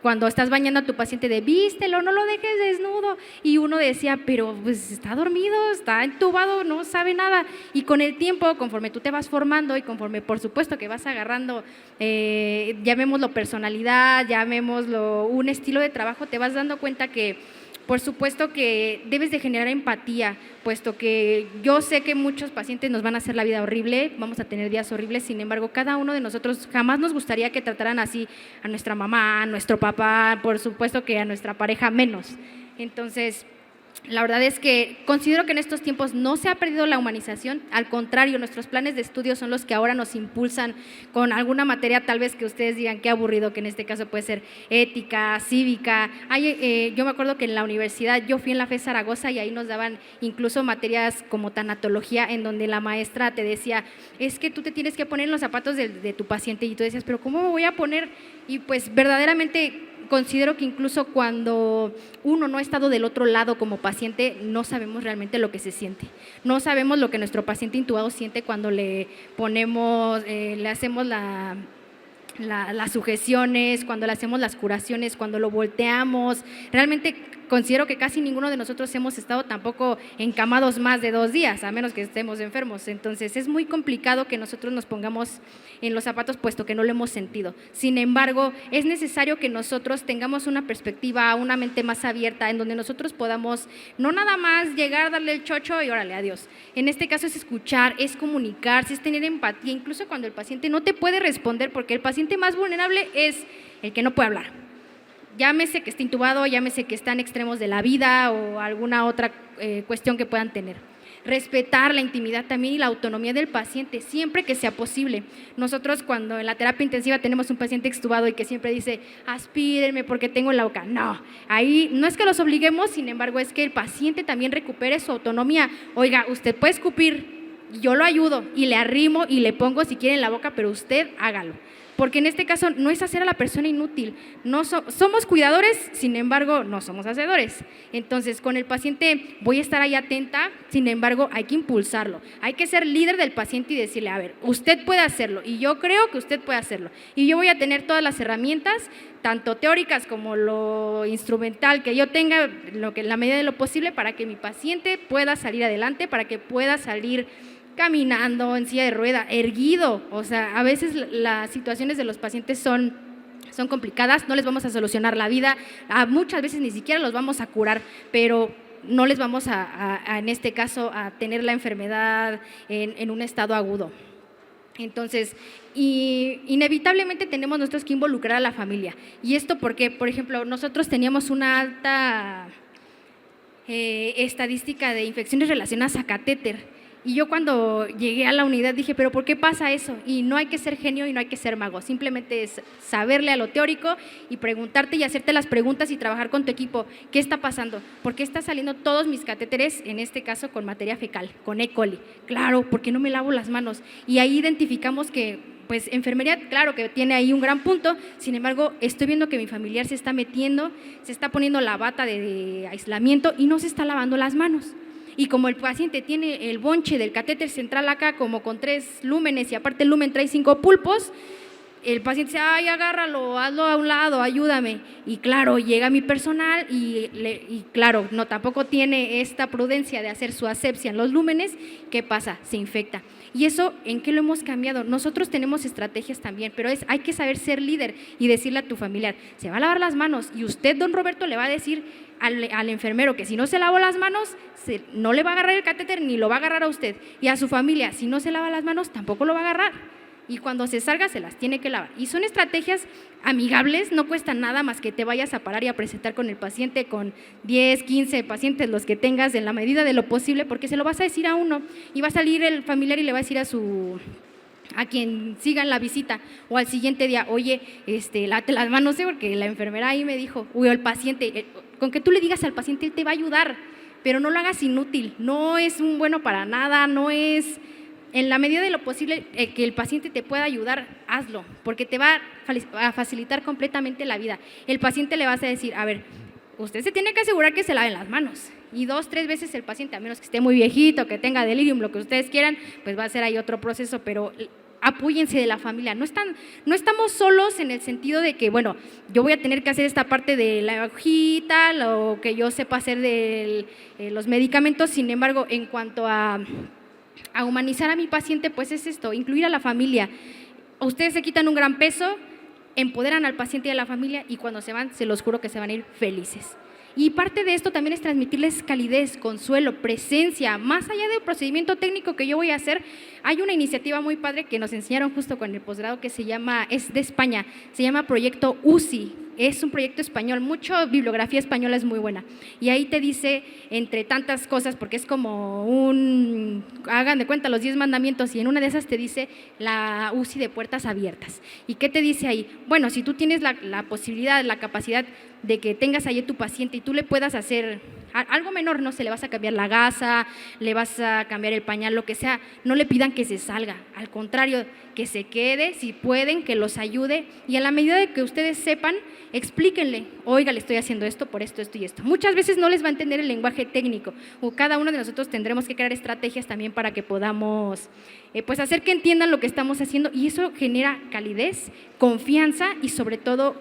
cuando estás bañando a tu paciente vístelo, no lo dejes desnudo. Y uno decía, pero pues está dormido, está entubado, no sabe nada. Y con el tiempo, conforme tú te vas formando y conforme por supuesto que vas agarrando, llamémoslo personalidad, llamémoslo un estilo de trabajo, te vas dando cuenta que por supuesto que debes de generar empatía, puesto que yo sé que muchos pacientes nos van a hacer la vida horrible, vamos a tener días horribles, sin embargo, cada uno de nosotros jamás nos gustaría que trataran así a nuestra mamá, a nuestro papá, por supuesto que a nuestra pareja menos. Entonces, la verdad es que considero que en estos tiempos no se ha perdido la humanización, al contrario, nuestros planes de estudio son los que ahora nos impulsan con alguna materia tal vez que ustedes digan qué aburrido, que en este caso puede ser ética, cívica. Yo me acuerdo que en la universidad yo fui en la FES Zaragoza y ahí nos daban incluso materias como tanatología, en donde la maestra te decía, es que tú te tienes que poner en los zapatos de tu paciente, y tú decías, pero ¿cómo me voy a poner? Y pues verdaderamente considero que incluso cuando uno no ha estado del otro lado como paciente, no sabemos realmente lo que se siente. No sabemos lo que nuestro paciente intubado siente cuando le ponemos, le hacemos las sujeciones, cuando le hacemos las curaciones, cuando lo volteamos. Realmente considero que casi ninguno de nosotros hemos estado tampoco encamados más de 2 días, a menos que estemos enfermos. Entonces es muy complicado que nosotros nos pongamos en los zapatos puesto que no lo hemos sentido. Sin embargo, es necesario que nosotros tengamos una perspectiva, una mente más abierta, en donde nosotros podamos no nada más llegar, darle el chocho y órale, adiós. En este caso es escuchar, es comunicarse, es tener empatía, incluso cuando el paciente no te puede responder, porque el paciente más vulnerable es el que no puede hablar. Llámese que está intubado, llámese que está en extremos de la vida o alguna otra cuestión que puedan tener. Respetar la intimidad también y la autonomía del paciente, siempre que sea posible. Nosotros cuando en la terapia intensiva tenemos un paciente extubado y que siempre dice, aspírenme porque tengo la boca. No, ahí no es que los obliguemos, sin embargo es que el paciente también recupere su autonomía. Oiga, usted puede escupir, yo lo ayudo y le arrimo y le pongo si quiere en la boca, pero usted hágalo. Porque en este caso no es hacer a la persona inútil, somos cuidadores, sin embargo no somos hacedores. Entonces con el paciente voy a estar ahí atenta, sin embargo hay que impulsarlo, hay que ser líder del paciente y decirle, a ver, usted puede hacerlo y yo creo que usted puede hacerlo y yo voy a tener todas las herramientas, tanto teóricas como lo instrumental que yo tenga, en la medida de lo posible, para que mi paciente pueda salir adelante, para que pueda salir caminando, en silla de rueda, erguido. O sea, a veces las situaciones de los pacientes son complicadas, no les vamos a solucionar la vida, muchas veces ni siquiera los vamos a curar, pero no les vamos en este caso a tener la enfermedad en un estado agudo. Entonces, inevitablemente tenemos nosotros que involucrar a la familia. Y esto porque, por ejemplo, nosotros teníamos una alta estadística de infecciones relacionadas a catéter. Y yo cuando llegué a la unidad dije, ¿pero por qué pasa eso? Y no hay que ser genio y no hay que ser mago, simplemente es saberle a lo teórico y preguntarte y hacerte las preguntas y trabajar con tu equipo. ¿Qué está pasando? ¿Por qué están saliendo todos mis catéteres, en este caso con materia fecal, con E. coli? Claro, ¿por qué no me lavo las manos? Y ahí identificamos que pues enfermería, claro que tiene ahí un gran punto, sin embargo, estoy viendo que mi familiar se está metiendo, se está poniendo la bata de aislamiento y no se está lavando las manos. Y como el paciente tiene el bonche del catéter central acá como con 3 lúmenes y aparte el lumen trae 5 pulpos, el paciente dice, ay, agárralo, hazlo a un lado, ayúdame. Y claro, llega mi personal y claro, no, tampoco tiene esta prudencia de hacer su asepsia en los lúmenes. ¿Qué pasa? Se infecta. Y eso, ¿en qué lo hemos cambiado? Nosotros tenemos estrategias también, pero hay que saber ser líder y decirle a tu familiar, se va a lavar las manos, y usted, don Roberto, le va a decir al enfermero que si no se lavó las manos, no le va a agarrar el catéter ni lo va a agarrar a usted. Y a su familia, si no se lava las manos, tampoco lo va a agarrar. Y cuando se salga, se las tiene que lavar. Y son estrategias amigables, no cuestan nada más que te vayas a parar y a presentar con el paciente, con 10, 15 pacientes, los que tengas, en la medida de lo posible, porque se lo vas a decir a uno y va a salir el familiar y le va a decir a quien siga en la visita o al siguiente día, oye, lávate las manos, porque la enfermera ahí me dijo, o el paciente, con que tú le digas al paciente, él te va a ayudar, pero no lo hagas inútil, no es un bueno para nada, no es… En la medida de lo posible que el paciente te pueda ayudar, hazlo, porque te va a facilitar completamente la vida. El paciente le vas a decir, a ver, usted se tiene que asegurar que se laven las manos. Y 2, 3 veces el paciente, a menos que esté muy viejito, que tenga delirium, lo que ustedes quieran, pues va a ser ahí otro proceso, pero apóyense de la familia. No estamos solos en el sentido de que, bueno, yo voy a tener que hacer esta parte de la hojita, lo que yo sepa hacer de los medicamentos. Sin embargo, en cuanto a humanizar a mi paciente, pues es esto, incluir a la familia. Ustedes se quitan un gran peso, empoderan al paciente y a la familia, y cuando se van, se los juro que se van a ir felices. Y parte de esto también es transmitirles calidez, consuelo, presencia. Más allá del procedimiento técnico que yo voy a hacer, hay una iniciativa muy padre que nos enseñaron justo con el posgrado, que es de España, se llama Proyecto UCI. Es un proyecto español, mucha bibliografía española es muy buena. Y ahí te dice, entre tantas cosas, porque es como hagan de cuenta los 10 mandamientos, y en una de esas te dice la UCI de puertas abiertas. ¿Y qué te dice ahí? Bueno, si tú tienes la posibilidad, la capacidad de que tengas ahí a tu paciente y tú le puedas hacer algo menor, no sé, le vas a cambiar la gasa, le vas a cambiar el pañal, lo que sea, no le pidan que se salga, al contrario, que se quede, si pueden, que los ayude, y a la medida de que ustedes sepan, explíquenle, oiga, le estoy haciendo esto por esto, esto y esto. Muchas veces no les va a entender el lenguaje técnico, o cada uno de nosotros tendremos que crear estrategias también para que podamos pues hacer que entiendan lo que estamos haciendo, y eso genera calidez, confianza y sobre todo…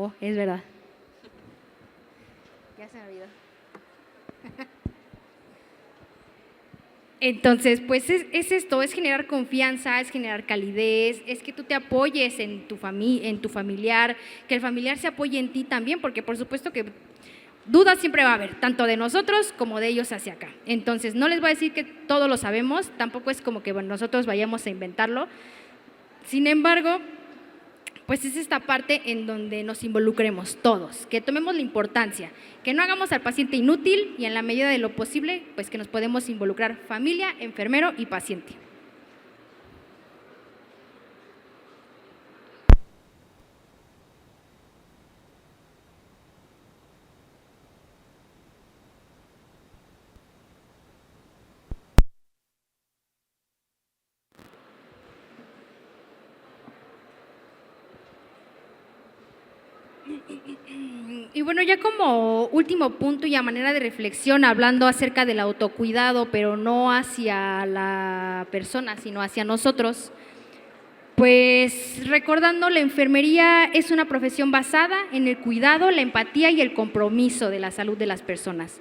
Oh, es verdad. Ya se me olvidó. Entonces, pues es esto, es generar confianza, es generar calidez, es que tú te apoyes en tu familiar, que el familiar se apoye en ti también, porque por supuesto que dudas siempre va a haber, tanto de nosotros como de ellos hacia acá. Entonces, no les voy a decir que todo lo sabemos, tampoco es como que nosotros vayamos a inventarlo. Sin embargo, pues es esta parte en donde nos involucremos todos, que tomemos la importancia, que no hagamos al paciente inútil, y en la medida de lo posible, pues que nos podemos involucrar familia, enfermero y paciente. Y bueno, ya como último punto y a manera de reflexión, hablando acerca del autocuidado, pero no hacia la persona, sino hacia nosotros, pues recordando, la enfermería es una profesión basada en el cuidado, la empatía y el compromiso de la salud de las personas.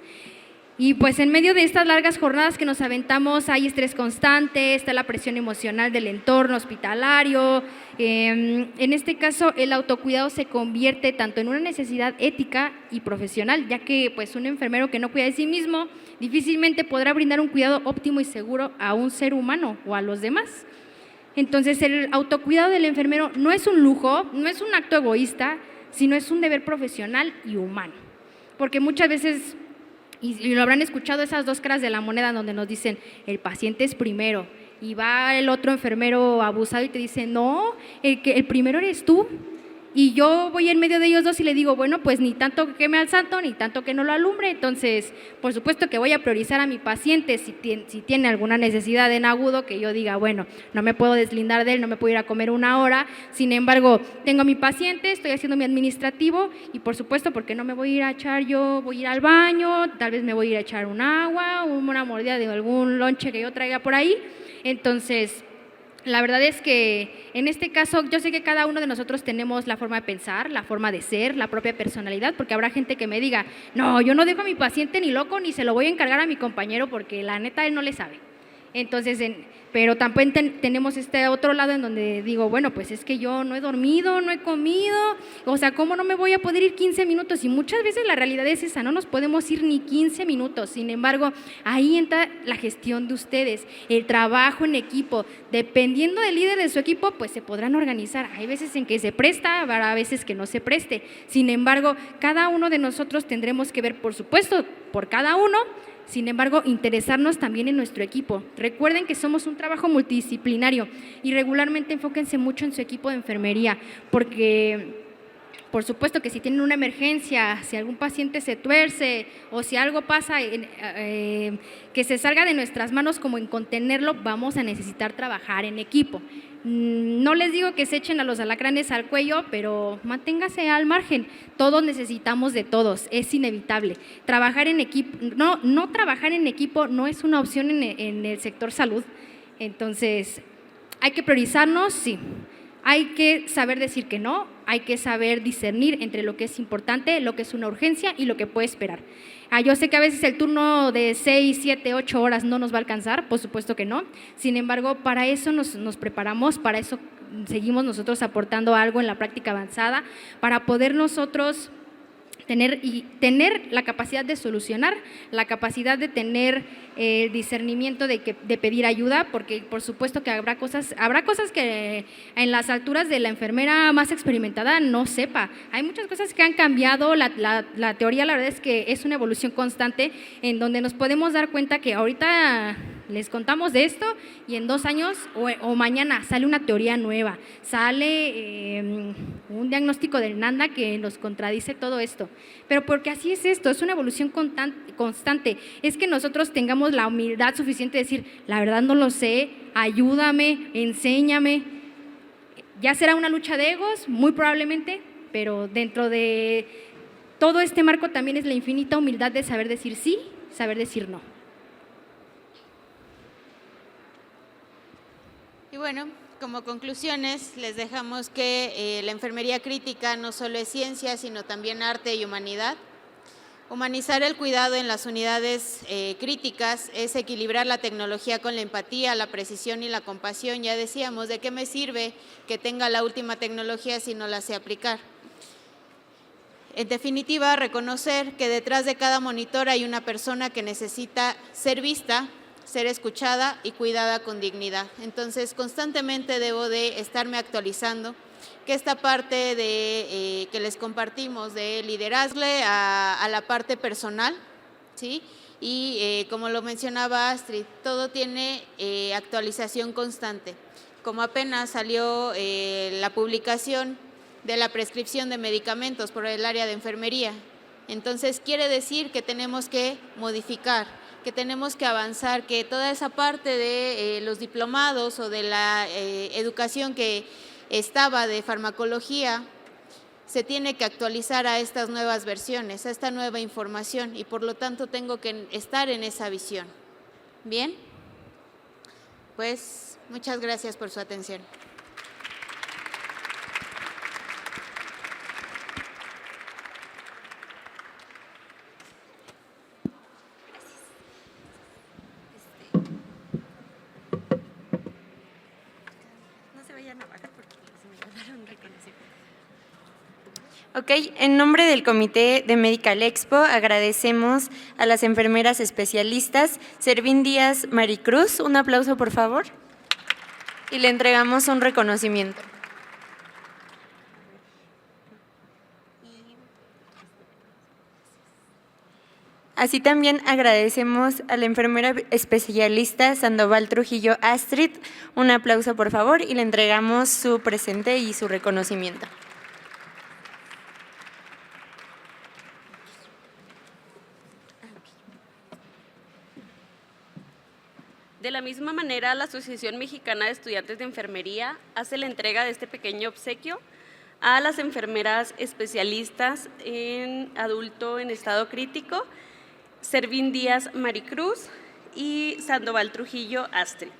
Y pues en medio de estas largas jornadas que nos aventamos hay estrés constante, está la presión emocional del entorno hospitalario. En este caso el autocuidado se convierte tanto en una necesidad ética y profesional, ya que pues un enfermero que no cuida de sí mismo difícilmente podrá brindar un cuidado óptimo y seguro a un ser humano o a los demás. Entonces el autocuidado del enfermero no es un lujo, no es un acto egoísta, sino es un deber profesional y humano, porque muchas veces… Y lo habrán escuchado, esas dos caras de la moneda donde nos dicen, el paciente es primero, y va el otro enfermero abusado y te dice, no, el primero eres tú. y yo voy en medio de ellos dos y le digo, bueno, pues ni tanto que queme al santo, ni tanto que no lo alumbre. Entonces, por supuesto que voy a priorizar a mi paciente si tiene alguna necesidad en agudo, que yo diga, bueno, no me puedo deslindar de él, no me puedo ir a comer una hora. Sin embargo, tengo a mi paciente, estoy haciendo mi administrativo y por supuesto, porque no me voy a ir a echar yo, voy a ir al baño, tal vez me voy a ir a echar un agua, una mordida de algún lonche que yo traiga por ahí. Entonces, la verdad es que en este caso yo sé que cada uno de nosotros tenemos la forma de pensar, la forma de ser, la propia personalidad, porque habrá gente que me diga, no, yo no dejo a mi paciente ni loco ni se lo voy a encargar a mi compañero porque la neta él no le sabe. Entonces, pero también tenemos este otro lado en donde digo, bueno, pues es que yo no he dormido, no he comido, o sea, ¿cómo no me voy a poder ir 15 minutos? Y muchas veces la realidad es esa, no nos podemos ir ni 15 minutos. Sin embargo, ahí entra la gestión de ustedes, el trabajo en equipo. Dependiendo del líder de su equipo, pues se podrán organizar. Hay veces en que se presta, habrá veces que no se preste. Sin embargo, cada uno de nosotros tendremos que ver, por supuesto, por cada uno. Sin embargo, interesarnos también en nuestro equipo. Recuerden que somos un trabajo multidisciplinario y regularmente enfóquense mucho en su equipo de enfermería, porque por supuesto que si tienen una emergencia, si algún paciente se tuerce o si algo pasa que se salga de nuestras manos como en contenerlo, vamos a necesitar trabajar en equipo. No les digo que se echen a los alacranes al cuello, pero manténgase al margen. Todos necesitamos de todos, es inevitable. Trabajar en equipo, no trabajar en equipo no es una opción en el sector salud. Entonces, hay que priorizarnos, sí. Hay que saber decir que no, hay que saber discernir entre lo que es importante, lo que es una urgencia y lo que puede esperar. Yo sé que a veces el turno de 6, 7, 8 horas no nos va a alcanzar, por supuesto que no. Sin embargo, para eso nos preparamos, para eso seguimos nosotros aportando algo en la práctica avanzada, para poder nosotros tener la capacidad de solucionar, la capacidad de tener discernimiento de pedir ayuda, porque por supuesto que habrá cosas que en las alturas de la enfermera más experimentada no sepa. Hay muchas cosas que han cambiado, la teoría la verdad es que es una evolución constante en donde nos podemos dar cuenta que ahorita les contamos de esto y en 2 años o mañana sale una teoría nueva, sale un diagnóstico del NANDA que nos contradice todo esto. Pero porque así es esto, es una evolución constante. Es que nosotros tengamos la humildad suficiente de decir, la verdad no lo sé, ayúdame, enséñame. Ya será una lucha de egos, muy probablemente, pero dentro de todo este marco también es la infinita humildad de saber decir sí, saber decir no. Y bueno, como conclusiones les dejamos que la enfermería crítica no solo es ciencia, sino también arte y humanidad. Humanizar el cuidado en las unidades críticas es equilibrar la tecnología con la empatía, la precisión y la compasión. Ya decíamos, ¿de qué me sirve que tenga la última tecnología si no la sé aplicar? En definitiva, reconocer que detrás de cada monitor hay una persona que necesita ser vista, ser escuchada y cuidada con dignidad. Entonces, constantemente debo de estarme actualizando, que esta parte que les compartimos de liderazgo a la parte personal, ¿sí? Y como lo mencionaba Astrid, todo tiene actualización constante. Como apenas salió la publicación de la prescripción de medicamentos por el área de enfermería, entonces quiere decir que tenemos que modificar, que tenemos que avanzar, que toda esa parte de los diplomados o de la educación que estaba de farmacología se tiene que actualizar a estas nuevas versiones, a esta nueva información y por lo tanto tengo que estar en esa visión. Bien, pues muchas gracias por su atención. Ok, en nombre del Comité de Medical Expo agradecemos a las enfermeras especialistas Servín Díaz Maricruz, un aplauso por favor, y le entregamos un reconocimiento. Así también agradecemos a la enfermera especialista Sandoval Trujillo Astrid, un aplauso por favor, y le entregamos su presente y su reconocimiento. De la misma manera, la Asociación Mexicana de Estudiantes de Enfermería hace la entrega de este pequeño obsequio a las enfermeras especialistas en adulto en estado crítico, Servín Díaz Maricruz y Sandoval Trujillo Astrid.